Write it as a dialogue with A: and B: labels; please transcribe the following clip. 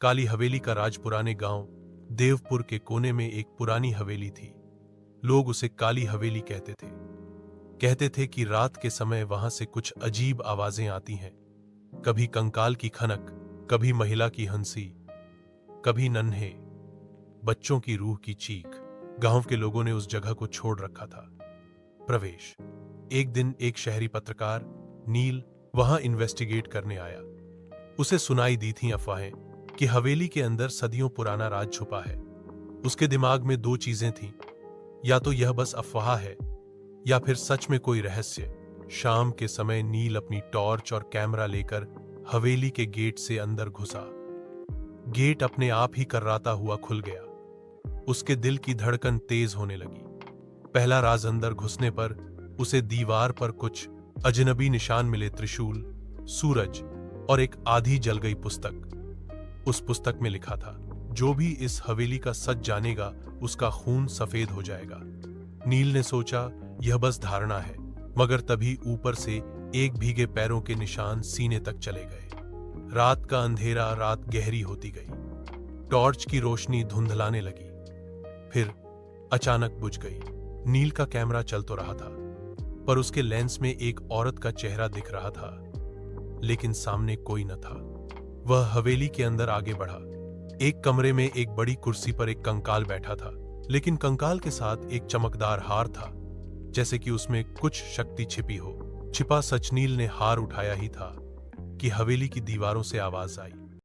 A: काली हवेली का राज पुराने गांव देवपुर के कोने में एक पुरानी हवेली थी। लोग उसे काली हवेली कहते थे कि रात के समय वहां से कुछ अजीब आवाजें आती हैं। कभी कंकाल की खनक, कभी महिला की हंसी, कभी नन्हे बच्चों की रूह की चीख। गांव के लोगों ने उस जगह को छोड़ रखा था। प्रवेश। एक दिन एक शहरी पत्रकार नील वहां इन्वेस्टिगेट करने आया। उसे सुनाई दी थी अफवाहें कि हवेली के अंदर सदियों पुराना राज छुपा है। उसके दिमाग में दो चीजें थीं, या तो यह बस अफवाह है या फिर सच में कोई रहस्य। शाम के समय नील अपनी टॉर्च और कैमरा लेकर हवेली के गेट से अंदर घुसा। गेट अपने आप ही कर्राता हुआ खुल गया। उसके दिल की धड़कन तेज होने लगी। पहला राज अंदर घुसने पर उसे दीवार पर कुछ अजनबी निशान मिले, त्रिशूल, सूरज और एक आधी जल गई पुस्तक। उस पुस्तक में लिखा था, जो भी इस हवेली का सच जानेगा उसका खून सफेद हो जाएगा। नील ने सोचा यह बस धारणा है, मगर तभी ऊपर से एक भीगे पैरों के निशान सीने तक चले गए। रात का अंधेरा रात गहरी होती गई। टॉर्च की रोशनी धुंधलाने लगी, फिर अचानक बुझ गई। नील का कैमरा चल तो रहा था, पर उसके लेंस में एक औरत का चेहरा दिख रहा था, लेकिन सामने कोई न था। वह हवेली के अंदर आगे बढ़ा। एक कमरे में एक बड़ी कुर्सी पर एक कंकाल बैठा था, लेकिन कंकाल के साथ एक चमकदार हार था, जैसे कि उसमें कुछ शक्ति छिपी हो। छिपा सच नील ने हार उठाया ही था कि हवेली की दीवारों से आवाज आई,